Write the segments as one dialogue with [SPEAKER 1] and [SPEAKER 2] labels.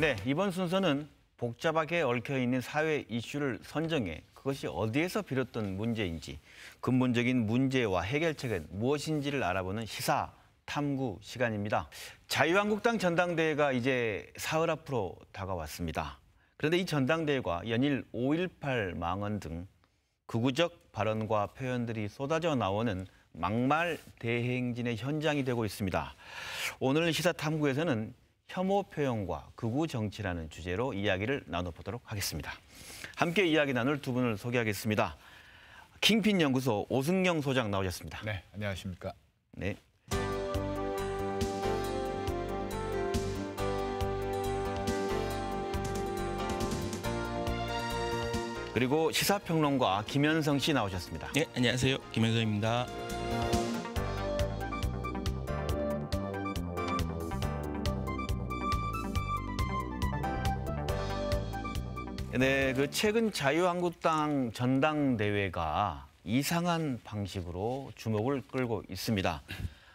[SPEAKER 1] 네, 이번 순서는 복잡하게 얽혀있는 사회 이슈를 선정해 그것이 어디에서 비롯된 문제인지, 근본적인 문제와 해결책은 무엇인지를 알아보는 시사 탐구 시간입니다. 자유한국당 전당대회가 이제 사흘 앞으로 다가왔습니다. 그런데 이 전당대회가 연일 5.18 망언 등 극우적 발언과 표현들이 쏟아져 나오는 막말 대행진의 현장이 되고 있습니다. 오늘 시사탐구에서는 혐오 표현과 극우 정치라는 주제로 이야기를 나눠보도록 하겠습니다. 함께 이야기 나눌 두 분을 소개하겠습니다. 킹핀 연구소 오승영 소장 나오셨습니다.
[SPEAKER 2] 네, 안녕하십니까.
[SPEAKER 1] 네. 그리고 시사평론가 김현성 씨 나오셨습니다.
[SPEAKER 3] 네, 안녕하세요. 김현성입니다.
[SPEAKER 1] 네, 최근 자유한국당 전당대회가 이상한 방식으로 주목을 끌고 있습니다.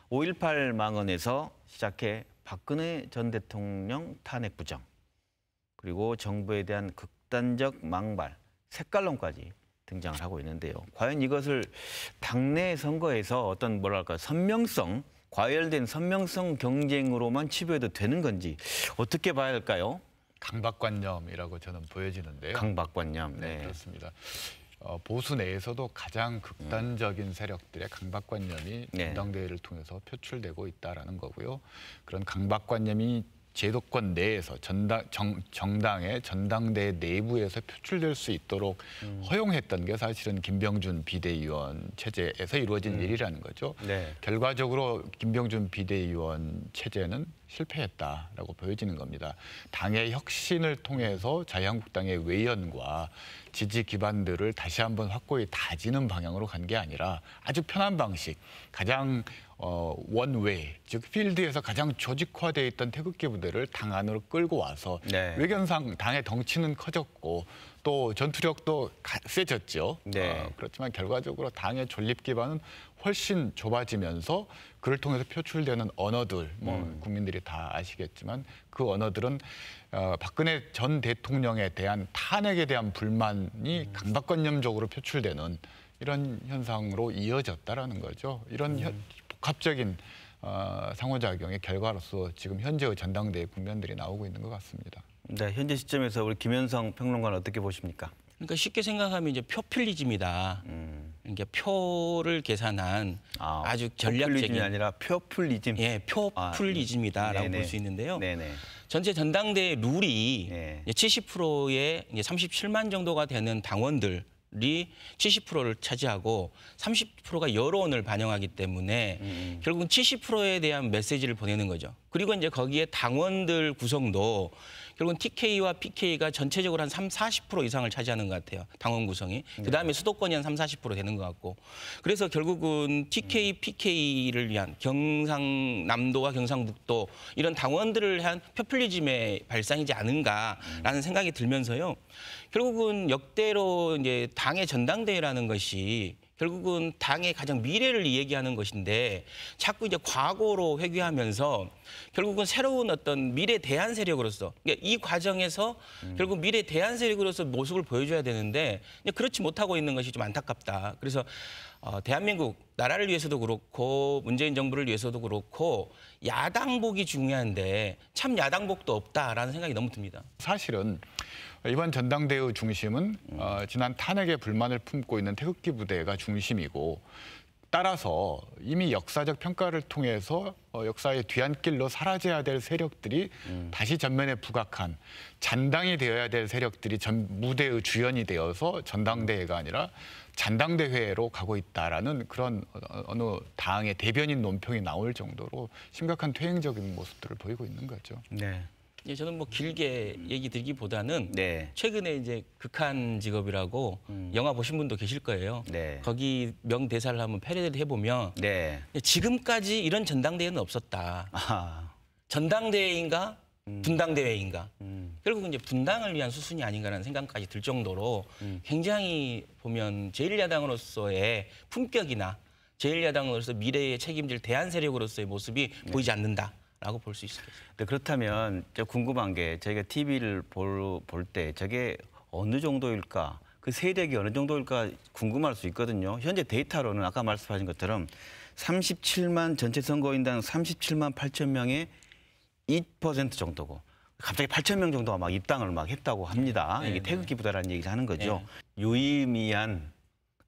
[SPEAKER 1] 5.18 망언에서 시작해 박근혜 전 대통령 탄핵 부정, 그리고 정부에 대한 극단적 막말, 색깔론까지 등장을 하고 있는데요. 과연 이것을 당내 선거에서 어떤 선명성, 과열된 선명성 경쟁으로만 치부해도 되는 건지 어떻게 봐야 할까요?
[SPEAKER 2] 강박관념이라고 저는 보여지는데요.
[SPEAKER 1] 강박관념.
[SPEAKER 2] 네, 그렇습니다. 보수 내에서도 가장 극단적인 세력들의 강박관념이 전당대회를 통해서 표출되고 있다는 거고요. 그런 강박관념이 제도권 내에서 정당의 전당대회 내부에서 표출될 수 있도록 허용했던 게 사실은 김병준 비대위원 체제에서 이루어진 일이라는 거죠.
[SPEAKER 1] 네.
[SPEAKER 2] 결과적으로 김병준 비대위원 체제는 실패했다라고 보여지는 겁니다. 당의 혁신을 통해서 자유한국당의 외연과 지지 기반들을 다시 한번 확고히 다지는 방향으로 간 게 아니라 아주 편한 방식, 가장 원웨이, 즉 필드에서 가장 조직화되어 있던 태극기 부대를 당 안으로 끌고 와서 외견상 당의 덩치는 커졌고 또 전투력도 세졌죠. 그렇지만 결과적으로 당의 존립 기반은 훨씬 좁아지면서 그를 통해서 표출되는 언어들, 국민들이 다 아시겠지만 그 언어들은 박근혜 전 대통령에 대한 탄핵에 대한 불만이 강박관념적으로 표출되는 이런 현상으로 이어졌다라는 거죠. 이런 복합적인 상호작용의 결과로서 지금 현재의 전당대회 국면들이 나오고 있는 것 같습니다.
[SPEAKER 1] 네, 현재 시점에서 우리 김현성 평론가는 어떻게 보십니까?
[SPEAKER 3] 그러니까 쉽게 생각하면 이제 표퓰리즘이다. 그러니까 표를 계산한 아주 전략적인
[SPEAKER 1] 포퓰리즘이 아니라 표퓰리즘.
[SPEAKER 3] 예, 표퓰리즘이다라고 볼 수 있는데요. 전체 전당대회 룰이 70%의 37만 정도가 되는 당원들이 70%를 차지하고 30%가 여론을 반영하기 때문에 결국은 70%에 대한 메시지를 보내는 거죠. 그리고 이제 거기에 당원들 구성도 결국은 TK와 PK가 전체적으로 한 40% 이상을 차지하는 것 같아요. 당원 구성이. 그다음에 수도권이 한 30% 되는 것 같고. 그래서 결국은 TK, PK를 위한 경상남도와 경상북도 이런 당원들을 위한 포퓰리즘의 발상이지 않은가라는 생각이 들면서요. 결국은 역대로 이제 당의 전당대회라는 것이 결국은 당의 가장 미래를 얘기하는 것인데 자꾸 이제 과거로 회귀하면서 결국은 새로운 어떤 미래 대안 세력으로서 그러니까 이 과정에서 결국 미래 대안 세력으로서 모습을 보여줘야 되는데 그렇지 못하고 있는 것이 좀 안타깝다. 그래서 대한민국 나라를 위해서도 그렇고 문재인 정부를 위해서도 그렇고 야당복이 중요한데 참 야당복도 없다라는 생각이 너무 듭니다.
[SPEAKER 2] 사실은 이번 전당대회 중심은 지난 탄핵에 불만을 품고 있는 태극기 부대가 중심이고 따라서 이미 역사적 평가를 통해서 역사의 뒤안길로 사라져야 될 세력들이 다시 전면에 부각한 잔당이 되어야 될 세력들이 무대의 주연이 되어서 전당대회가 아니라 잔당대회로 가고 있다라는 그런 어느 당의 대변인 논평이 나올 정도로 심각한 퇴행적인 모습들을 보이고 있는 거죠.
[SPEAKER 3] 네. 저는 뭐 길게 얘기 드리기보다는 최근에 이제 극한 직업이라고 영화 보신 분도 계실 거예요. 거기 명대사를 한번 패러디를 해보면 지금까지 이런 전당대회는 없었다. 전당대회인가 분당대회인가. 결국은 이제 분당을 위한 수순이 아닌가라는 생각까지 들 정도로 굉장히 보면 제1야당으로서의 품격이나 제1야당으로서 미래에 책임질 대안 세력으로서의 모습이 보이지 않는다. 라고 볼 수 있겠습니다.
[SPEAKER 1] 네, 그렇다면 궁금한 게 저희가 TV를 볼 때 저게 어느 정도일까, 그 세력이 어느 정도일까 궁금할 수 있거든요. 현재 데이터로는 아까 말씀하신 것처럼 37만 전체 선거인당 37만 8천 명의 2% 정도고 갑자기 8천 명 정도가 막 입당을 막 했다고 합니다. 이게 태극기 부대라는 얘기를 하는 거죠. 유의미한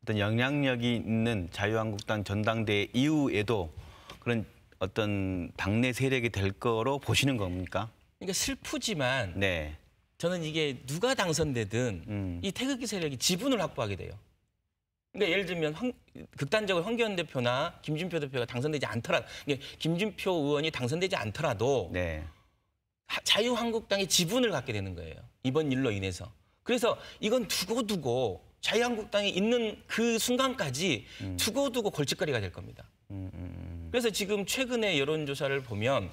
[SPEAKER 1] 어떤 영향력이 있는 자유한국당 전당대회 이후에도 그런 어떤 당내 세력이 될 거로 보시는 겁니까?
[SPEAKER 3] 그러니까 슬프지만
[SPEAKER 1] 네.
[SPEAKER 3] 저는 이게 누가 당선되든 이 태극기 세력이 지분을 확보하게 돼요. 그러니까 예를 들면 극단적으로 황교안 대표나 김진표 대표가 당선되지 않더라도, 김진표 의원이 당선되지 않더라도
[SPEAKER 1] 네.
[SPEAKER 3] 자유한국당의 지분을 갖게 되는 거예요. 이번 일로 인해서. 그래서 이건 두고두고 자유한국당이 있는 그 순간까지 두고두고 걸칫거리가 될 겁니다. 그래서 지금 최근에 여론조사를 보면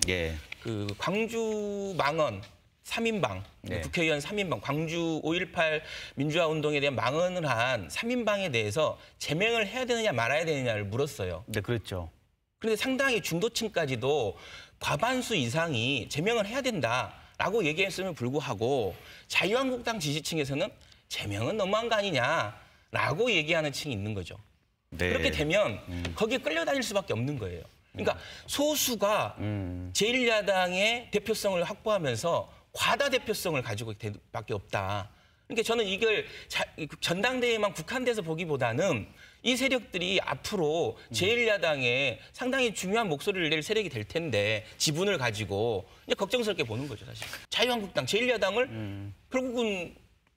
[SPEAKER 3] 그 광주 망언 3인방, 국회의원 3인방, 광주 5.18 민주화 운동에 대한 망언을 한 3인방에 대해서 제명을 해야 되느냐 말아야 되느냐를 물었어요.
[SPEAKER 1] 네, 그렇죠.
[SPEAKER 3] 그런데 상당히 중도층까지도 과반수 이상이 제명을 해야 된다라고 얘기했음에도 불구하고 자유한국당 지지층에서는 제명은 너무한 거 아니냐라고 얘기하는 층이 있는 거죠.
[SPEAKER 1] 네.
[SPEAKER 3] 그렇게 되면 거기에 끌려다닐 수밖에 없는 거예요. 그러니까 소수가 제1야당의 대표성을 확보하면서 과다 대표성을 가지고 될 밖에 없다. 그러니까 저는 이걸 전당대회만 국한돼서 보기보다는 이 세력들이 앞으로 제1야당에 상당히 중요한 목소리를 낼 세력이 될 텐데 지분을 가지고 이제 걱정스럽게 보는 거죠, 사실. 자유한국당, 제1야당을 결국은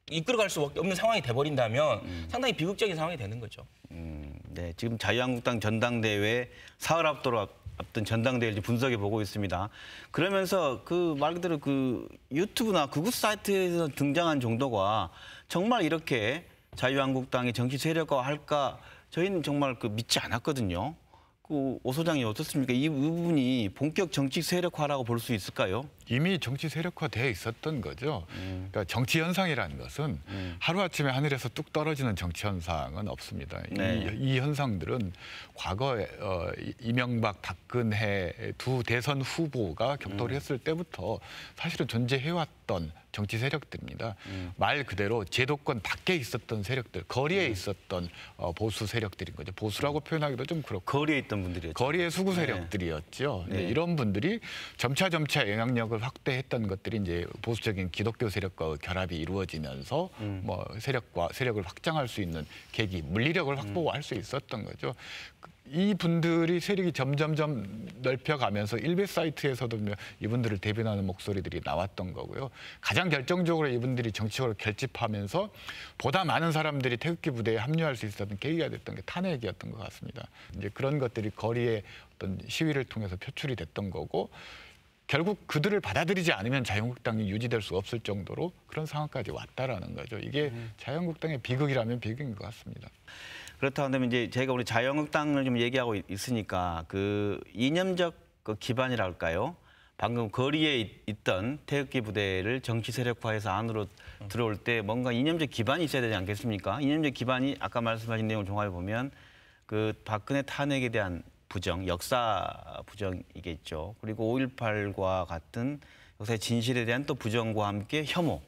[SPEAKER 3] 이끌어갈 수 없는 상황이 돼버린다면 상당히 비극적인 상황이 되는 거죠.
[SPEAKER 1] 네, 지금 자유한국당 전당대회 사흘 앞둔 전당대회를 분석해 보고 있습니다. 그러면서 그 말 그대로 그 유튜브나 극우 사이트에서 등장한 정도가 정말 이렇게 자유한국당이 정치 세력화할까 저희는 정말 믿지 않았거든요. 오 소장님 어떻습니까? 이 부분이 본격 정치 세력화라고 볼 수 있을까요?
[SPEAKER 2] 이미 정치 세력화되어 있었던 거죠. 그러니까 정치 현상이라는 것은 하루아침에 하늘에서 뚝 떨어지는 정치 현상은 없습니다.
[SPEAKER 1] 네.
[SPEAKER 2] 이 현상들은 과거에 이명박, 박근혜 두 대선 후보가 격돌을 했을 때부터 사실은 존재해왔던 정치 세력들입니다. 말 그대로 제도권 밖에 있었던 세력들, 거리에 있었던 보수 세력들인 거죠. 보수라고 표현하기도 좀 그렇고.
[SPEAKER 1] 거리에 있던 분들이었죠.
[SPEAKER 2] 거리의 수구 세력들이었죠.
[SPEAKER 1] 네.
[SPEAKER 2] 이런 분들이 점차 영향력을 확대했던 것들이 이제 보수적인 기독교 세력과 결합이 이루어지면서 뭐 세력을 확장할 수 있는 계기, 물리력을 확보할 수 있었던 거죠. 이 분들이 세력이 점점점 넓혀가면서 일베 사이트에서도 이분들을 대변하는 목소리들이 나왔던 거고요. 가장 결정적으로 이분들이 정치적으로 결집하면서 보다 많은 사람들이 태극기 부대에 합류할 수 있었던 계기가 됐던 게 탄핵이었던 것 같습니다. 이제 그런 것들이 거리의 어떤 시위를 통해서 표출이 됐던 거고 결국 그들을 받아들이지 않으면 자유한국당이 유지될 수 없을 정도로 그런 상황까지 왔다라는 거죠. 이게 자유한국당의 비극이라면 비극인 것 같습니다.
[SPEAKER 1] 그렇다고 한다면 이제 제가 우리 자유한국당을 좀 얘기하고 있으니까 그 이념적 그 기반이랄까요? 방금 거리에 있던 태극기 부대를 정치 세력화해서 안으로 들어올 때 뭔가 이념적 기반이 있어야 되지 않겠습니까? 이념적 기반이 아까 말씀하신 내용을 종합해 보면 그 박근혜 탄핵에 대한 부정, 역사 부정이겠죠. 그리고 5.18과 같은 역사의 진실에 대한 또 부정과 함께 혐오,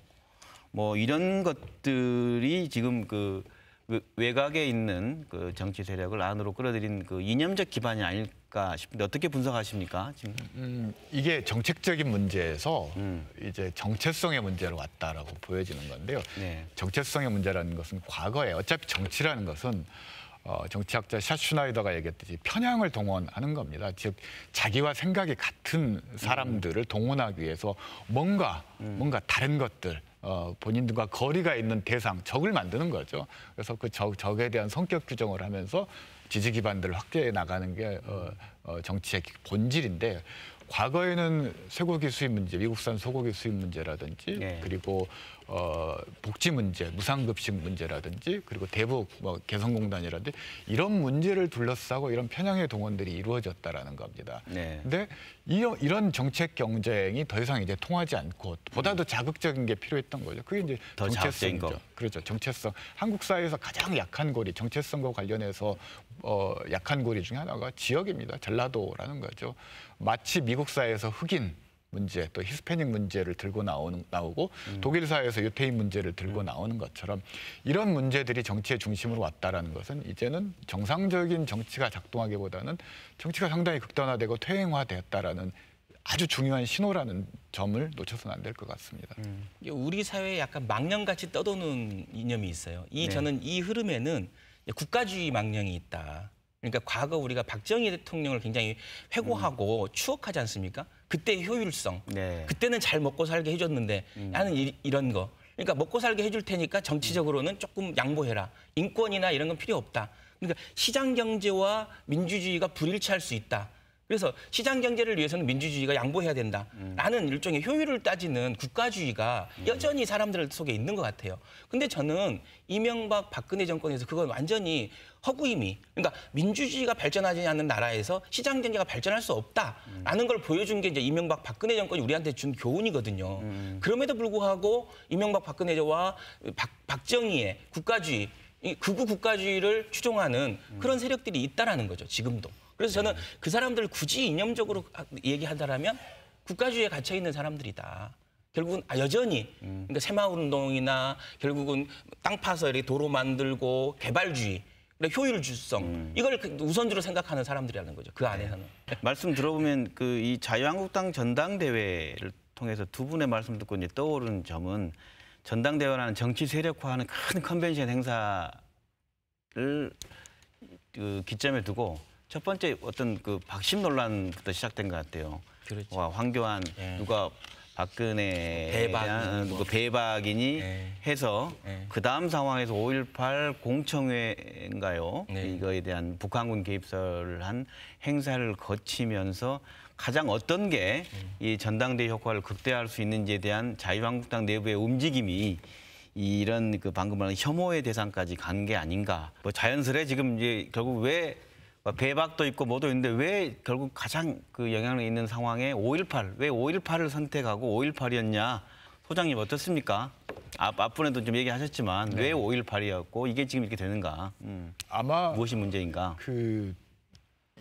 [SPEAKER 1] 뭐 이런 것들이 지금 그 외곽에 있는 그 정치 세력을 안으로 끌어들인 그 이념적 기반이 아닐까 싶은데 어떻게 분석하십니까? 지금
[SPEAKER 2] 이게 정책적인 문제에서 이제 정체성의 문제로 왔다라고 보여지는 건데요.
[SPEAKER 1] 네.
[SPEAKER 2] 정체성의 문제라는 것은 과거에 어차피 정치라는 것은 정치학자 샤슈나이더가 얘기했듯이 편향을 동원하는 겁니다. 즉 자기와 생각이 같은 사람들을 동원하기 위해서 뭔가 다른 것들 본인들과 거리가 있는 대상, 적을 만드는 거죠. 그래서 그 적에 대한 성격 규정을 하면서 지지 기반들을 확대해 나가는 게 정치의 본질인데 과거에는 쇠고기 수입 문제, 미국산 소고기 수입 문제라든지 그리고 복지 문제, 무상급식 문제라든지 그리고 대북 개성공단이라든지 이런 문제를 둘러싸고 이런 편향의 동원들이 이루어졌다라는 겁니다. 네. 근데 이런 정책 경쟁이 더 이상 이제 통하지 않고 보다 더 자극적인 게 필요했던 거죠. 그게 이제 정체성이죠. 그렇죠. 정체성. 한국 사회에서 가장 약한 고리, 정체성과 관련해서 약한 고리 중에 하나가 지역입니다. 전라도라는 거죠. 마치 미국 사회에서 흑인 문제, 또 히스패닉 문제를 들고 나오고 독일 사회에서 유태인 문제를 들고 나오는 것처럼 이런 문제들이 정치의 중심으로 왔다라는 것은 이제는 정상적인 정치가 작동하기보다는 정치가 상당히 극단화되고 퇴행화되었다라는 아주 중요한 신호라는 점을 놓쳐서는 안 될 것 같습니다.
[SPEAKER 3] 우리 사회에 약간 망령같이 떠도는 이념이 있어요. 저는 이 흐름에는 국가주의 망령이 있다. 그러니까 과거 우리가 박정희 대통령을 굉장히 회고하고 추억하지 않습니까? 그때의 효율성. 네. 그때는 잘 먹고 살게 해줬는데 나는 이런 거. 그러니까 먹고 살게 해줄 테니까 정치적으로는 조금 양보해라. 인권이나 이런 건 필요 없다. 그러니까 시장 경제와 민주주의가 불일치할 수 있다. 그래서 시장 경제를 위해서는 민주주의가 양보해야 된다라는 일종의 효율을 따지는 국가주의가 여전히 사람들 속에 있는 것 같아요. 근데 저는 이명박 박근혜 정권에서 그건 완전히 허구임이, 그러니까 민주주의가 발전하지 않는 나라에서 시장 경제가 발전할 수 없다라는 걸 보여준 게 이제 이명박 박근혜 정권이 우리한테 준 교훈이거든요. 그럼에도 불구하고 이명박 박근혜와 박정희의 국가주의, 극우 국가주의를 추종하는 그런 세력들이 있다라는 거죠. 지금도. 그래서 저는 그 사람들을 굳이 이념적으로 얘기하자면 국가주의에 갇혀 있는 사람들이다. 결국은 여전히 그러니까 새마을운동이나 결국은 땅 파서 이렇게 도로 만들고 개발주의, 효율주성 이걸 우선주로 생각하는 사람들이라는 거죠. 그 안에서는.
[SPEAKER 1] 말씀 들어보면 이 자유한국당 전당대회를 통해서 두 분의 말씀 듣고 이제 떠오르는 점은 전당대회라는 정치 세력화하는 큰 컨벤션 행사를 기점에 두고 첫 번째 어떤 박심 논란부터 시작된 것 같아요. 그렇죠. 황교안 누가 박근혜에 대한 배박이니 해서 그 다음 상황에서 5.18 공청회인가요? 이거에 대한 북한군 개입설을 한 행사를 거치면서 가장 어떤 게 이 전당대회 효과를 극대화할 수 있는지에 대한 자유한국당 내부의 움직임이 이런 방금 말한 혐오의 대상까지 간 게 아닌가. 자연스레 지금 이제 결국 왜 배박도 있고 뭐도 있는데 왜 결국 가장 영향력 있는 상황에 5.18, 왜 5.18을 선택하고 5.18이었냐? 소장님 어떻습니까? 앞분에도 좀 얘기하셨지만 왜 5.18이었고 이게 지금 이렇게 되는가?
[SPEAKER 2] 아마
[SPEAKER 1] 무엇이 문제인가?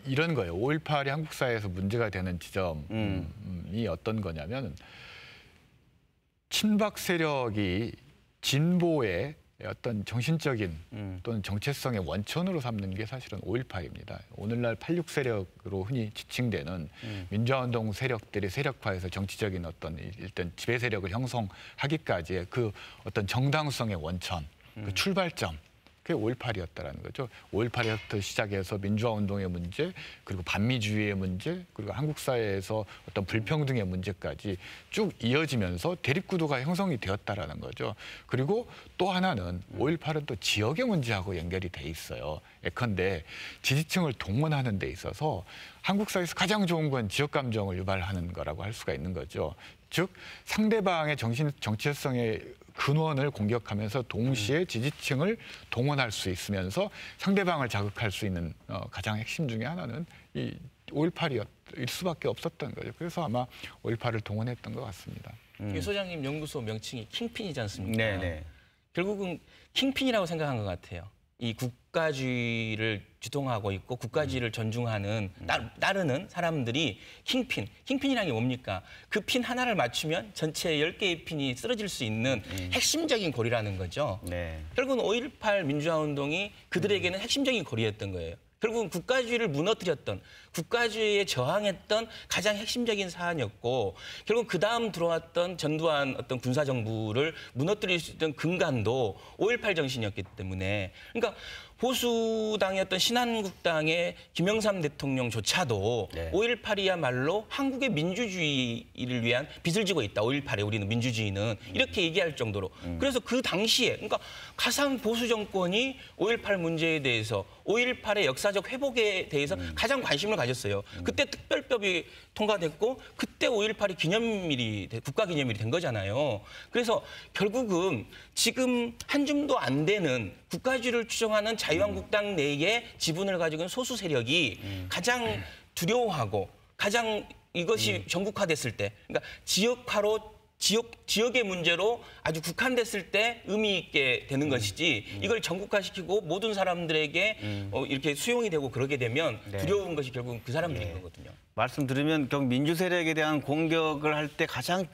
[SPEAKER 2] 이런 거예요. 5.18이 한국 사회에서 문제가 되는 지점이 어떤 거냐면 친박 세력이 진보의 어떤 정신적인 또는 정체성의 원천으로 삼는 게 사실은 5.18입니다. 오늘날 86 세력으로 흔히 지칭되는 민주화운동 세력들이 세력화해서 정치적인 어떤 일단 지배 세력을 형성하기까지의 그 어떤 정당성의 원천, 그 출발점, 그게 5.18이었다라는 거죠. 5.18부터 시작해서 민주화운동의 문제, 그리고 반미주의의 문제, 그리고 한국 사회에서 어떤 불평등의 문제까지 쭉 이어지면서 대립구도가 형성이 되었다라는 거죠. 그리고 또 하나는 5.18은 또 지역의 문제하고 연결이 돼 있어요. 예컨대 지지층을 동원하는 데 있어서 한국 사회에서 가장 좋은 건 지역 감정을 유발하는 거라고 할 수가 있는 거죠. 즉 상대방의 정체성의 근원을 공격하면서 동시에 지지층을 동원할 수 있으면서 상대방을 자극할 수 있는 가장 핵심 중에 하나는 이 5.18일 수밖에 없었던 거죠. 그래서 아마 5.18을 동원했던 것 같습니다.
[SPEAKER 3] 유 소장님 연구소 명칭이 킹핀이지 않습니까?
[SPEAKER 1] 네네.
[SPEAKER 3] 결국은 킹핀이라고 생각한 것 같아요. 이 국가주의를 주동하고 있고 국가주의를 존중하는 따르는 사람들이 킹핀이라는 게 뭡니까? 그 핀 하나를 맞추면 전체 10개의 핀이 쓰러질 수 있는 핵심적인 고리라는 거죠. 네. 결국은 5.18 민주화운동이 그들에게는 핵심적인 고리였던 거예요. 결국은 국가주의를 무너뜨렸던, 국가주의에 저항했던 가장 핵심적인 사안이었고, 결국 그 다음 들어왔던 전두환 어떤 군사정부를 무너뜨릴 수 있던 근간도 5.18 정신이었기 때문에, 그러니까 보수당이었던 신한국당의 김영삼 대통령조차도
[SPEAKER 1] 네.
[SPEAKER 3] 5.18이야말로 한국의 민주주의를 위한 빚을 지고 있다. 5.18에 우리는 민주주의는 이렇게 얘기할 정도로. 그래서 그 당시에 그러니까 가장 보수 정권이 5.18 문제에 대해서 5.18의 역사적 회복에 대해서 가장 관심을 가졌어요. 그때 특별법이 통과됐고 그때 5.18이 기념일이 국가기념일이 된 거잖아요. 그래서 결국은 지금 한 줌도 안 되는 국가주의를 추정하는 자유한국당 내의 지분을 가지고 있는 소수 세력이 가장 두려워하고 가장 이것이 전국화됐을 때, 그러니까 지역의 문제로 아주 국한됐을 때 의미 있게 되는 것이지 이걸 전국화시키고 모든 사람들에게 이렇게 수용이 되고 그러게 되면 두려운 것이 결국은 그 사람들인 거거든요.
[SPEAKER 1] 말씀 들으면 결국 민주 세력에 대한 공격을 할 때 가장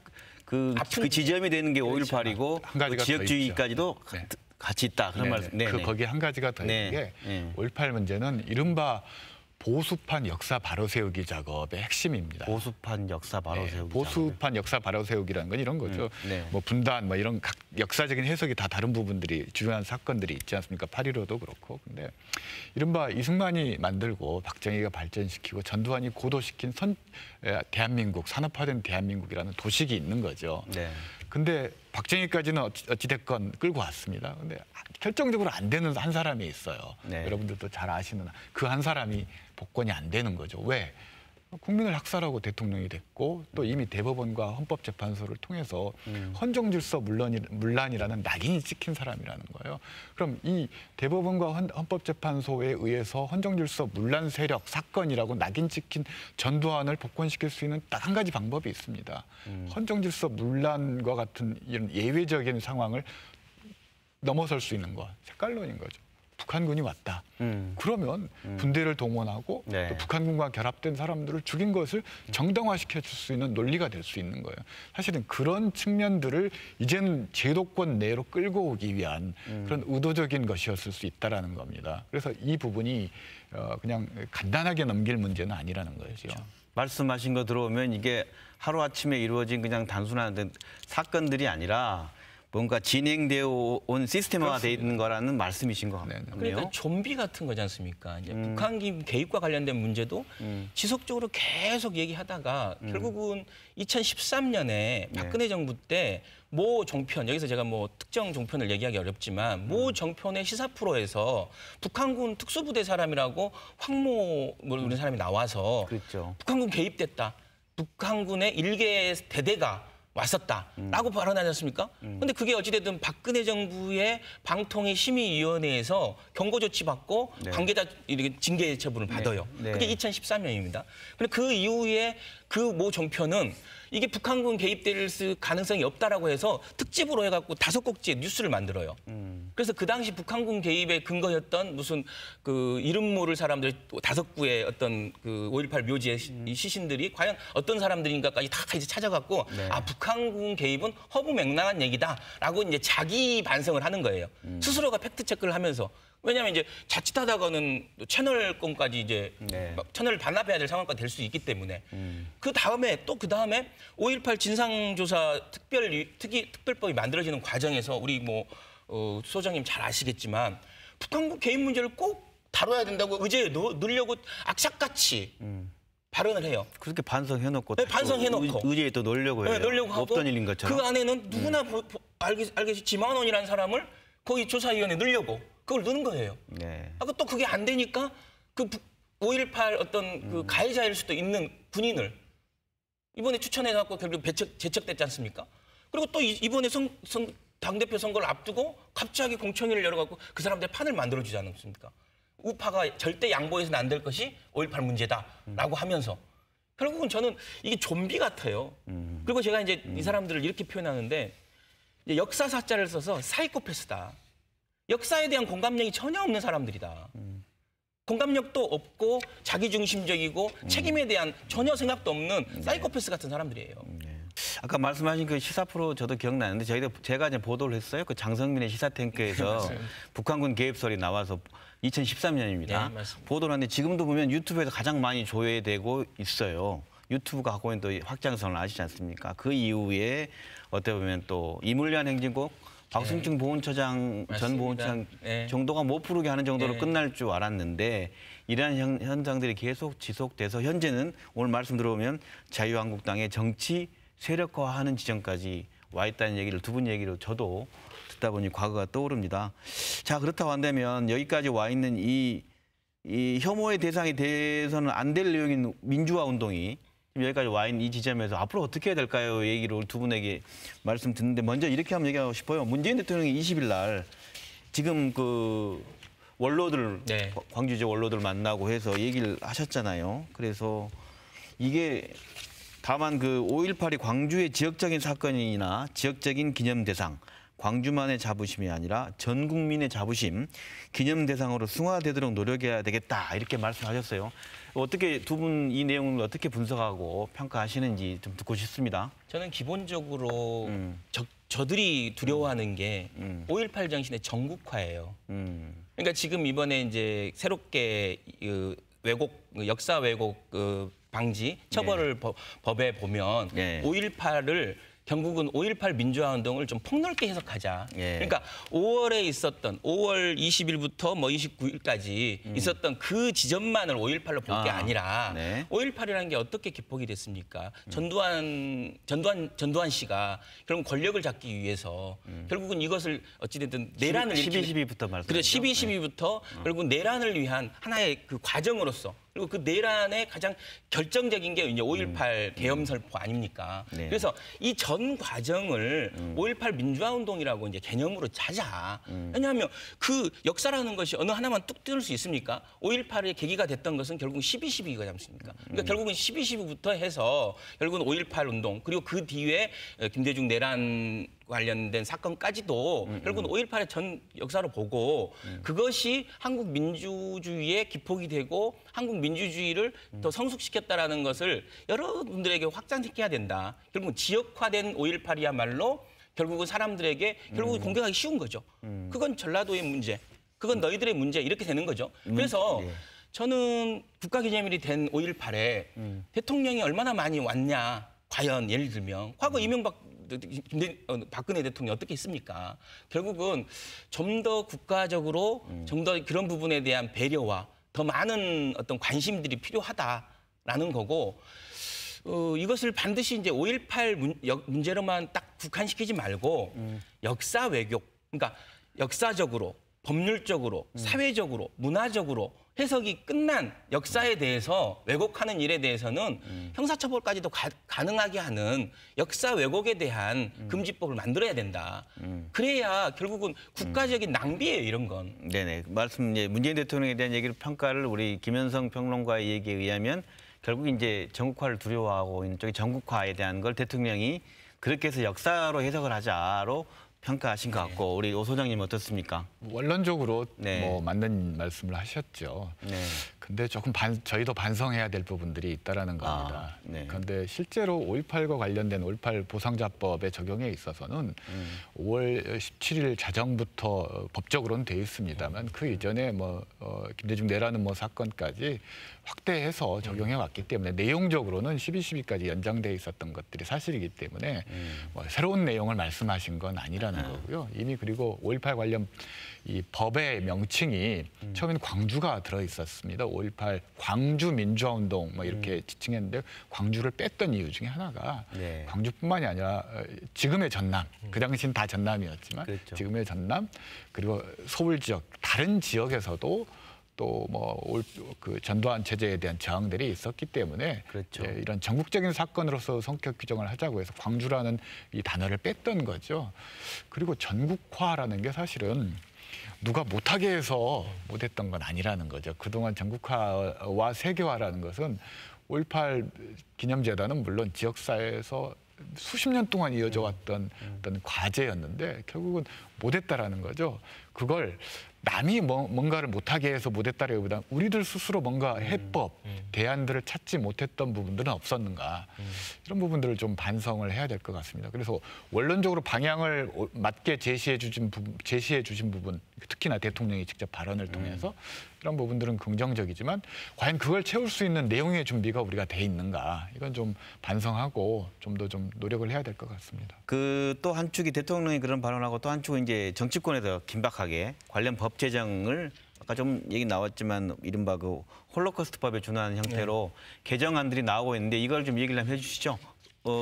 [SPEAKER 1] 그 지점이 되는 게 5.18이고 그 지역주의까지도 같이 있다. 그런 말씀.
[SPEAKER 2] 거기에 한 가지가 더 있는 게 5.18 문제는 이른바 보수판 역사 바로 세우기 작업의 핵심입니다.
[SPEAKER 1] 보수판 역사 바로 세우기.
[SPEAKER 2] 보수판 역사 바로 세우기라는 건 이런 거죠. 뭐 분단, 뭐 이런 역사적인 해석이 다 다른 부분들이 중요한 사건들이 있지 않습니까? 8.15도 그렇고. 근데 이른바 이승만이 만들고 박정희가 발전시키고 전두환이 고도시킨 대한민국, 산업화된 대한민국이라는 도식이 있는 거죠. 근데 박정희까지는 어찌됐건 끌고 왔습니다. 근데 결정적으로 안 되는 한 사람이 있어요. 여러분들도 잘 아시는 그 한 사람이 복권이 안 되는 거죠. 왜? 국민을 학살하고 대통령이 됐고 또 이미 대법원과 헌법재판소를 통해서 헌정질서 문란이라는 낙인이 찍힌 사람이라는 거예요. 그럼 이 대법원과 헌법재판소에 의해서 헌정질서 문란 세력 사건이라고 낙인 찍힌 전두환을 복권시킬 수 있는 딱 한 가지 방법이 있습니다. 헌정질서 문란과 같은 이런 예외적인 상황을 넘어설 수 있는 것, 색깔론인 거죠. 북한군이 왔다. 그러면 군대를 동원하고 또 북한군과 결합된 사람들을 죽인 것을 정당화시켜 줄 수 있는 논리가 될 수 있는 거예요. 사실은 그런 측면들을 이제는 제도권 내로 끌고 오기 위한 그런 의도적인 것이었을 수 있다라는 겁니다. 그래서 이 부분이 그냥 간단하게 넘길 문제는 아니라는 거죠. 그렇죠.
[SPEAKER 1] 말씀하신 거 들어오면 이게 하루아침에 이루어진 그냥 단순한 사건들이 아니라 뭔가 진행되어 온 시스템화되어 있는 거라는 말씀이신 것 같네요.
[SPEAKER 3] 그러니까 좀비 같은 거지 않습니까? 이제 북한 개입과 관련된 문제도 지속적으로 계속 얘기하다가 결국은 2013년에 박근혜 정부 때 모 종편, 여기서 제가 뭐 특정 종편을 얘기하기 어렵지만 모 종편의 시사 프로에서 북한군 특수부대 사람이라고 황모 모르는 사람이 나와서
[SPEAKER 1] 그렇죠.
[SPEAKER 3] 북한군 개입됐다. 북한군의 일개 대대가 왔었다라고 발언하지 않습니까? 근데 그게 어찌됐든 박근혜 정부의 방통위 심의위원회에서 경고 조치 받고 관계자 이렇게 징계 처분을 받아요. 그게 2013년입니다. 근데 그 이후에 그 모 종편은 이게 북한군 개입될 가능성이 없다라고 해서 특집으로 해갖고 5곡지의 뉴스를 만들어요. 그래서 그 당시 북한군 개입의 근거였던 무슨 그 이름 모를 사람들 5구의 어떤 그 5.18 묘지의 시신들이 과연 어떤 사람들인가까지 다 이제 찾아갖고 아 북한군 개입은 허무맹랑한 얘기다라고 이제 자기 반성을 하는 거예요. 스스로가 팩트 체크를 하면서. 왜냐하면 이제 자칫하다가는 채널권까지 이제 채널을 반납해야 될 상황까지 될 수 있기 때문에 그 다음에 5.18 진상조사 특별법이 만들어지는 과정에서 우리 뭐 소장님 잘 아시겠지만 북한군 개입 문제를 꼭 다뤄야 된다고 의제에 넣으려고 악착같이 발언을 해요.
[SPEAKER 1] 그렇게 반성해놓고
[SPEAKER 3] 반성해놓고
[SPEAKER 1] 의제에 또 넣으려고 해요.
[SPEAKER 3] 넣으려고 하고
[SPEAKER 1] 없던 일인 것처럼.
[SPEAKER 3] 그 안에는 누구나 알겠지 지만원이라는 사람을 거기 조사위원회에 넣으려고 그걸 넣는 거예요. 또 그게 안 되니까 그 5.18 어떤 그 가해자일 수도 있는 군인을 이번에 추천해갖고 결국 제척됐지 않습니까? 그리고 또 이번에 당대표 선거를 앞두고 갑자기 공청회를 열어갖고 그 사람들 판을 만들어주지 않았습니까? 우파가 절대 양보해서는 안 될 것이 5.18 문제다라고 하면서 결국은 저는 이게 좀비 같아요. 그리고 제가 이제 이 사람들을 이렇게 표현하는데 이제 역사사자를 써서 사이코패스다. 역사에 대한 공감력이 전혀 없는 사람들이다. 공감력도 없고 자기중심적이고 책임에 대한 전혀 생각도 없는 사이코패스 같은 사람들이에요.
[SPEAKER 1] 아까 말씀하신 그 시사 프로 저도 기억나는데 제가 이제 보도를 했어요. 그 장성민의 시사탱크에서 북한군 개입설이 나와서 2013년입니다. 보도를 하는데 지금도 보면 유튜브에서 가장 많이 조회되고 있어요. 유튜브가 갖고 있는 또 확장성을 아시지 않습니까? 그 이후에 어떻게 보면 또 이물리한 행진곡 박승층 보훈처장 전 보훈처장 정도가 못 부르게 하는 정도로 끝날 줄 알았는데 이러한 현상들이 계속 지속돼서 현재는 오늘 말씀 들어보면 자유한국당의 정치 세력화하는 지점까지 와 있다는 얘기를 두 분 얘기로 저도 듣다 보니 과거가 떠오릅니다. 자, 그렇다고 한다면 여기까지 와 있는 이 혐오의 대상이 돼서는 안 될 내용인 민주화 운동이 여기까지 와 있는 이 지점에서 앞으로 어떻게 해야 될까요? 얘기를 두 분에게 말씀 듣는데 먼저 이렇게 한번 얘기하고 싶어요. 문재인 대통령이 20일 날 지금 그 원로들, 광주지 원로들 만나고 해서 얘기를 하셨잖아요. 그래서 이게 다만 그 5.18이 광주의 지역적인 사건이나 지역적인 기념 대상, 광주만의 자부심이 아니라 전 국민의 자부심, 기념 대상으로 승화되도록 노력해야 되겠다 이렇게 말씀하셨어요. 어떻게 두 분 이 내용을 어떻게 분석하고 평가하시는지 좀 듣고 싶습니다.
[SPEAKER 3] 저는 기본적으로 저들이 두려워하는 게 5.18 정신의 전국화예요. 그러니까 지금 이번에 이제 새롭게 역사 왜곡 방지 처벌을 법에 보면 5.18을 결국은 5.18 민주화운동을 좀 폭넓게 해석하자. 그러니까 5월에 있었던 5월 20일부터 뭐 29일까지 있었던 그 지점만을 5.18로 볼 게 아니라 5.18이라는 게 어떻게 기폭이 됐습니까? 전두환 씨가 결국 권력을 잡기 위해서 결국은 이것을 어찌됐든 내란을
[SPEAKER 1] 12.12부터 말씀.
[SPEAKER 3] 그래 12.12부터 결국 내란을 위한 하나의 그 과정으로서 그리고 그 내란의 가장 결정적인 게 이제 5.18 계엄설포 아닙니까? 그래서 이 전 과정을 5.18 민주화운동이라고 이제 개념으로 자자. 왜냐하면 그 역사라는 것이 어느 하나만 뚝 뜯을 수 있습니까? 5.18의 계기가 됐던 것은 결국은 12.12가 않습니까? 그러니까 결국은 12.12부터 해서 결국은 5.18 운동 그리고 그 뒤에 김대중 내란 관련된 사건까지도 결국은 5.18의 전 역사로 보고 그것이 한국 민주주의의 기폭이 되고 한국 민주주의를 더 성숙시켰다라는 것을 여러분들에게 확장시켜야 된다. 결국은 지역화된 5.18이야말로 결국은 사람들에게 결국은 공격하기 쉬운 거죠. 그건 전라도의 문제, 그건 너희들의 문제 이렇게 되는 거죠. 그래서 저는 국가기념일이 된 5.18에 대통령이 얼마나 많이 왔냐. 과연 예를 들면 과거 박근혜 대통령이 어떻게 했습니까? 결국은 좀 더 국가적으로 좀 더 그런 부분에 대한 배려와 더 많은 어떤 관심들이 필요하다라는 거고 이것을 반드시 이제 5.18 문제로만 딱 국한시키지 말고 역사 왜곡, 그러니까 역사적으로, 법률적으로, 사회적으로, 문화적으로 해석이 끝난 역사에 대해서 왜곡하는 일에 대해서는 형사처벌까지도 가능하게 하는 역사 왜곡에 대한 금지법을 만들어야 된다. 그래야 결국은 국가적인 낭비예요, 이런 건.
[SPEAKER 1] 네네. 말씀 문재인 대통령에 대한 얘기를 평가를 우리 김현성 평론가의 얘기에 의하면 결국 이제 전국화를 두려워하고 있는 쪽이 전국화에 대한 걸 대통령이 그렇게 해서 역사로 해석을 하자로 평가하신 것 같고 우리 오 소장님 어떻습니까?
[SPEAKER 2] 원론적으로 뭐 맞는 말씀을 하셨죠. 근데 조금 저희도 반성해야 될 부분들이 있다라는 겁니다. 그런데 실제로 5.18과 관련된 5.18 보상자법의 적용에 있어서는 5월 17일 자정부터 법적으로는 돼 있습니다만 그 이전에 뭐 김대중 내라는 뭐 사건까지 확대해서 적용해 왔기 때문에 내용적으로는 12.12까지 연장돼 있었던 것들이 사실이기 때문에 뭐 새로운 내용을 말씀하신 건 아니라는 거고요. 이미 그리고 5.18 관련 이 법의 명칭이 처음에는 광주가 들어 있었습니다. 5.18 광주 민주화운동 뭐 이렇게 지칭했는데 광주를 뺐던 이유 중에 하나가 광주뿐만이 아니라 지금의 전남, 그 당시는 다 전남이었지만 지금의 전남 그리고 서울 지역 다른 지역에서도 또 뭐 그 전두환 체제에 대한 저항들이 있었기 때문에 이런 전국적인 사건으로서 성격 규정을 하자고 해서 광주라는 이 단어를 뺐던 거죠. 그리고 전국화라는 게 사실은 누가 못하게 해서 못했던 건 아니라는 거죠. 그동안 전국화와 세계화라는 것은 5.18 기념재단은 물론 지역사회에서 수십 년 동안 이어져 왔던 어떤 과제였는데 결국은 못했다라는 거죠. 그걸 남이 뭔가를 못하게 해서 못했다라기보다 우리들 스스로 뭔가 해법, 대안들을 찾지 못했던 부분들은 없었는가. 이런 부분들을 좀 반성을 해야 될 것 같습니다. 그래서 원론적으로 방향을 맞게 제시해 주신 부분, 특히나 대통령이 직접 발언을 통해서 이런 부분들은 긍정적이지만 과연 그걸 채울 수 있는 내용의 준비가 우리가 돼 있는가. 이건 좀 반성하고 좀 더 좀 노력을 해야 될 것 같습니다.
[SPEAKER 1] 그 또 한 축이 대통령이 그런 발언하고 또 한 축은 이제 정치권에서 긴박하게 관련 법 제정을 아까 좀 얘기 나왔지만 이른바 그 홀로코스트법에 준하는 형태로 개정안들이 나오고 있는데 이걸 좀 얘기를 한번 해주시죠.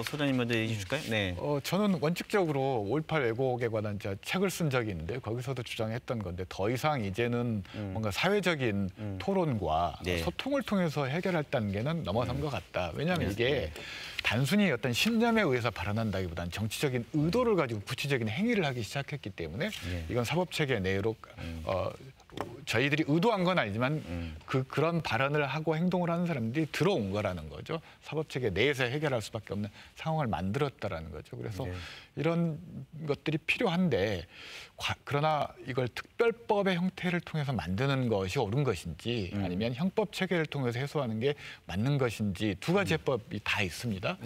[SPEAKER 1] 소장님 먼저 얘기해 주실까요? 네.
[SPEAKER 2] 저는 원칙적으로 5.18 왜곡에 관한 책을 쓴 적이 있는데 거기서도 주장했던 건데 더 이상 이제는 뭔가 사회적인 토론과
[SPEAKER 1] 네.
[SPEAKER 2] 소통을 통해서 해결할 단계는 넘어선 것 같다. 왜냐하면 이게 단순히 어떤 신념에 의해서 발언한다기보다는 정치적인 의도를 가지고 구체적인 행위를 하기 시작했기 때문에 이건 사법체계 내로 저희들이 의도한 건 아니지만 그런 발언을 하고 행동을 하는 사람들이 들어온 거라는 거죠. 사법체계 내에서 해결할 수밖에 없는 상황을 만들었다라는 거죠. 그래서 이런 것들이 필요한데 그러나 이걸 특별법의 형태를 통해서 만드는 것이 옳은 것인지 아니면 형법 체계를 통해서 해소하는 게 맞는 것인지 두 가지 해법이 다 있습니다.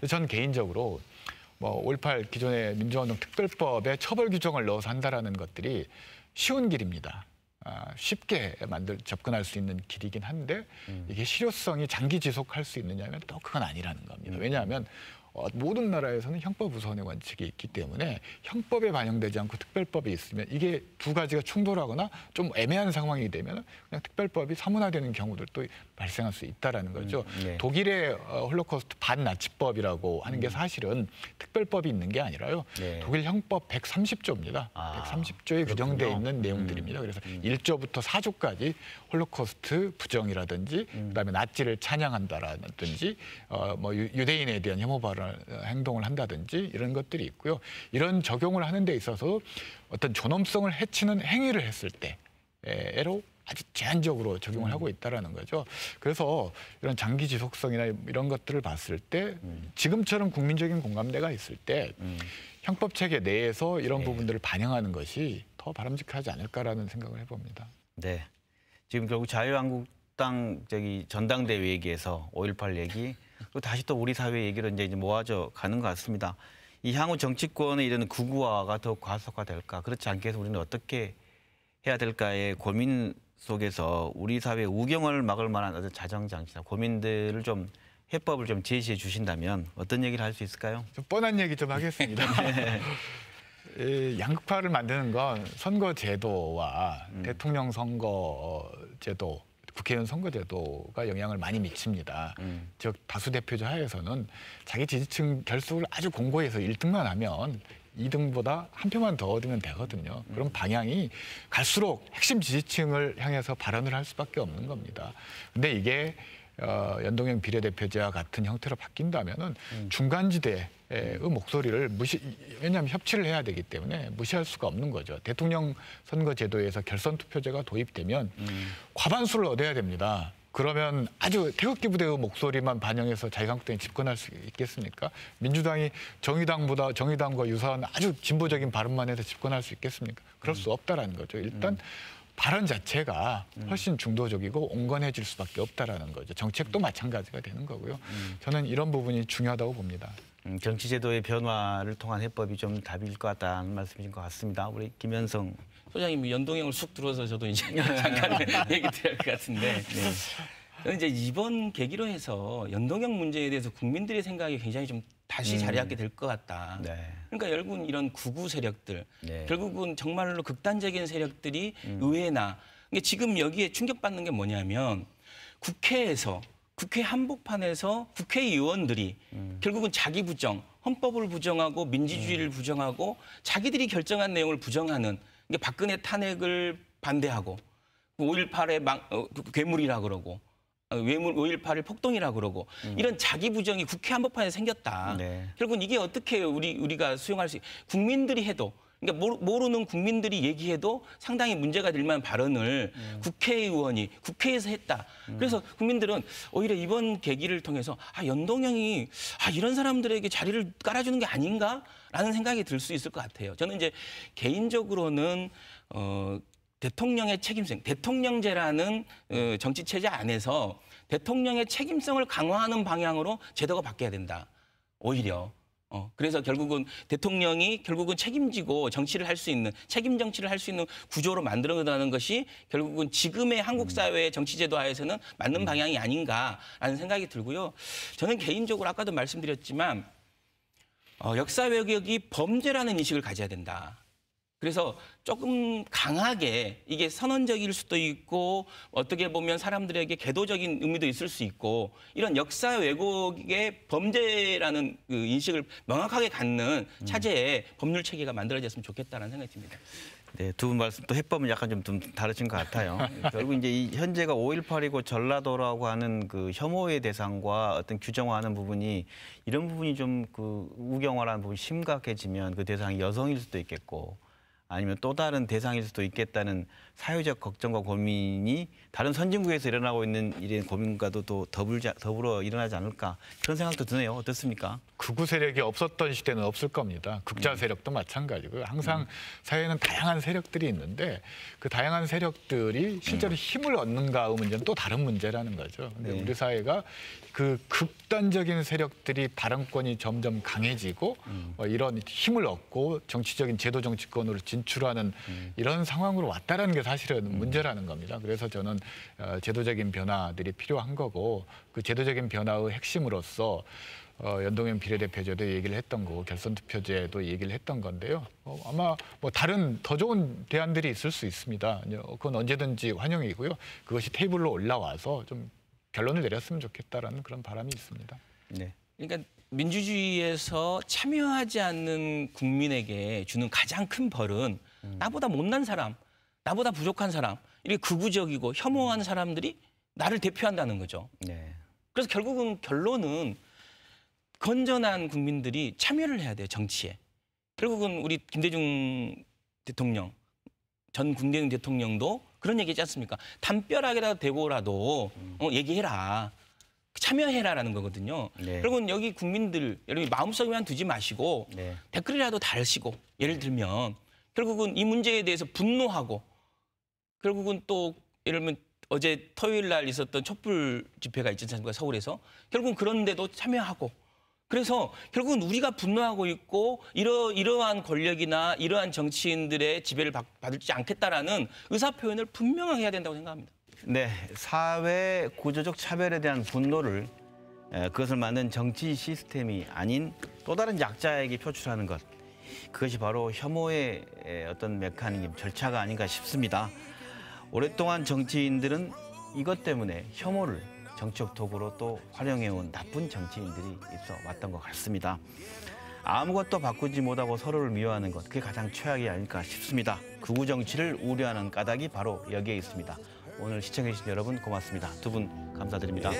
[SPEAKER 2] 저는 개인적으로 5.18 기존의 민주화운동 특별법에 처벌 규정을 넣어서 한다라는 것들이 쉬운 길입니다. 쉽게 접근할 수 있는 길이긴 한데 이게 실효성이 장기 지속할 수 있느냐면 또 그건 아니라는 겁니다. 왜냐하면 모든 나라에서는 형법 우선의 원칙이 있기 때문에 형법에 반영되지 않고 특별법이 있으면 이게 두 가지가 충돌하거나 좀 애매한 상황이 되면 그냥 특별법이 사문화되는 경우들도 발생할 수 있다라는 거죠. 독일의 홀로코스트 반나치법이라고 하는 게 사실은 특별법이 있는 게 아니라요. 독일 형법 130조입니다. 130조에 규정되어 있는 내용들입니다. 그래서 1조부터 4조까지 홀로코스트 부정이라든지 그다음에 나치를 찬양한다라든지 유대인에 대한 혐오 발언 행동을 한다든지 이런 것들이 있고요. 이런 적용을 하는 데 있어서 어떤 존엄성을 해치는 행위를 했을 때로 아주 제한적으로 적용을 하고 있다는 거죠. 그래서 이런 장기 지속성이나 이런 것들을 봤을 때 지금처럼 국민적인 공감대가 있을 때 형법 체계 내에서 이런 부분들을 반영하는 것이 더 바람직하지 않을까라는 생각을 해봅니다.
[SPEAKER 1] 네, 지금 결국 자유한국당 전당대회 얘기에서 5.18 얘기 또 다시 또 우리 사회 얘기로 이제 모아져 가는 것 같습니다. 이 향후 정치권의 이런 극우화가 더 과속화될까? 그렇지 않게 해서 우리는 어떻게 해야 될까의 고민 속에서 우리 사회 우경을 막을 만한 어떤 자정장치나 고민들을 좀 해법을 좀 제시해 주신다면 어떤 얘기를 할 수 있을까요?
[SPEAKER 2] 좀 뻔한 얘기 좀 하겠습니다. 양극화를 만드는 건 선거제도와 대통령 선거제도, 국회의원 선거제도가 영향을 많이 미칩니다. 즉 다수대표제 하에서는 자기 지지층 결속을 아주 공고해서 1등만 하면 2등보다 한 표만 더 얻으면 되거든요. 그럼 방향이 갈수록 핵심 지지층을 향해서 발언을 할 수밖에 없는 겁니다. 근데 이게 연동형 비례대표제와 같은 형태로 바뀐다면은 중간지대의 목소리를 왜냐하면 협치를 해야 되기 때문에 무시할 수가 없는 거죠. 대통령 선거제도에서 결선투표제가 도입되면 과반수를 얻어야 됩니다. 그러면 아주 태극기 부대의 목소리만 반영해서 자유한국당이 집권할 수 있겠습니까? 민주당이 정의당과 유사한 아주 진보적인 발언만 해서 집권할 수 있겠습니까? 그럴 수 없다라는 거죠. 일단 발언 자체가 훨씬 중도적이고 온건해질 수밖에 없다라는 거죠. 정책도 마찬가지가 되는 거고요. 저는 이런 부분이 중요하다고 봅니다.
[SPEAKER 1] 정치제도의 변화를 통한 해법이 좀 답일 것 같다는 말씀이신 것 같습니다. 우리 김현성
[SPEAKER 3] 소장님 연동형을 쑥 들어서 저도 이제 잠깐 얘기 드릴 것 같은데 이제 이번 계기로 해서 연동형 문제에 대해서 국민들의 생각이 굉장히 좀 다시 자리 잡게 될 것 같다. 그러니까 결국은 이런 극우 세력들, 결국은 정말로 극단적인 세력들이 의회나 지금 여기에 충격받는 게 뭐냐면 국회 한복판에서 국회의원들이 결국은 자기 부정, 헌법을 부정하고 민주주의를 부정하고 자기들이 결정한 내용을 부정하는 이게 박근혜 탄핵을 반대하고 5.18의 괴물이라 그러고 5.18을 폭동이라 그러고 이런 자기 부정이 국회 한복판에 생겼다. 결국은 이게 어떻게 우리가 수용할 수 국민들이 해도 그러니까 모르는 국민들이 얘기해도 상당히 문제가 될 만한 발언을 국회의원이 국회에서 했다. 그래서 국민들은 오히려 이번 계기를 통해서 연동형이 이런 사람들에게 자리를 깔아주는 게 아닌가라는 생각이 들 수 있을 것 같아요. 저는 이제 개인적으로는 대통령의 책임성, 대통령제라는 정치 체제 안에서 대통령의 책임성을 강화하는 방향으로 제도가 바뀌어야 된다. 오히려. 그래서 결국은 대통령이 결국은 책임지고 정치를 할 수 있는, 책임 정치를 할 수 있는 구조로 만들어가는 것이 결국은 지금의 한국 사회의 정치 제도 하에서는 맞는 방향이 아닌가라는 생각이 들고요. 저는 개인적으로 아까도 말씀드렸지만 역사 왜곡이 범죄라는 인식을 가져야 된다. 그래서 조금 강하게 이게 선언적일 수도 있고 어떻게 보면 사람들에게 개도적인 의미도 있을 수 있고 이런 역사 왜곡의 범죄라는 그 인식을 명확하게 갖는 차제의 법률 체계가 만들어졌으면 좋겠다는 생각이 듭니다.
[SPEAKER 1] 네, 두 분 말씀 또 해법은 약간 좀 다르신 것 같아요. 결국 이제 이 현재가 5.18이고 전라도라고 하는 그 혐오의 대상과 어떤 규정화하는 부분이 이런 부분이 좀 그 우경화라는 부분이 심각해지면 그 대상이 여성일 수도 있겠고 아니면 또 다른 대상일 수도 있겠다는 사회적 걱정과 고민이 다른 선진국에서 일어나고 있는 이런 고민과도 또 더불어 일어나지 않을까 그런 생각도 드네요. 어떻습니까?
[SPEAKER 2] 극우 세력이 없었던 시대는 없을 겁니다. 극자 세력도 마찬가지고요. 항상 사회에는 다양한 세력들이 있는데 그 다양한 세력들이 실제로 힘을 얻는가의 문제는 또 다른 문제라는 거죠. 근데 우리 사회가 그 극단적인 세력들이 발언권이 점점 강해지고 이런 힘을 얻고 정치적인 제도 정치권으로 진출하는 이런 상황으로 왔다라는 게 사실은 문제라는 겁니다. 그래서 저는 제도적인 변화들이 필요한 거고 그 제도적인 변화의 핵심으로서 연동형 비례대표제도 얘기를 했던 거고 결선투표제도 얘기를 했던 건데요. 아마 뭐 다른 더 좋은 대안들이 있을 수 있습니다. 그건 언제든지 환영이고요. 그것이 테이블로 올라와서 좀 결론을 내렸으면 좋겠다라는 그런 바람이 있습니다.
[SPEAKER 3] 네. 그러니까 민주주의에서 참여하지 않는 국민에게 주는 가장 큰 벌은 나보다 못난 사람, 나보다 부족한 사람, 이렇게 극우적이고 혐오하는 사람들이 나를 대표한다는 거죠.
[SPEAKER 1] 네.
[SPEAKER 3] 그래서 결국은 결론은 건전한 국민들이 참여를 해야 돼요, 정치에. 결국은 우리 김대중 대통령, 전 김대중 대통령도 그런 얘기했지 않습니까? 담벼락에다 대고라도 얘기해라. 참여해라라는 거거든요.
[SPEAKER 1] 네.
[SPEAKER 3] 결국은 여기 국민들, 여러분 마음속에만 두지 마시고 댓글이라도 달으시고 예를 들면 결국은 이 문제에 대해서 분노하고 결국은 또 예를 들면 어제 토요일 날 있었던 촛불 집회가 있지 않습니까? 서울에서. 결국은 그런 데도 참여하고 그래서 결국은 우리가 분노하고 있고 이러한 권력이나 이러한 정치인들의 지배를 받지 않겠다라는 의사표현을 분명하게 해야 된다고 생각합니다.
[SPEAKER 1] 네, 사회 구조적 차별에 대한 분노를 그것을 만든 정치 시스템이 아닌 또 다른 약자에게 표출하는 것. 그것이 바로 혐오의 어떤 메커니즘, 절차가 아닌가 싶습니다. 오랫동안 정치인들은 이것 때문에 혐오를 정치적 도구로 또 활용해온 나쁜 정치인들이 있어 왔던 것 같습니다. 아무것도 바꾸지 못하고 서로를 미워하는 것, 그게 가장 최악이 아닐까 싶습니다. 극우 정치를 우려하는 까닭이 바로 여기에 있습니다. 오늘 시청해주신 여러분 고맙습니다. 두 분 감사드립니다.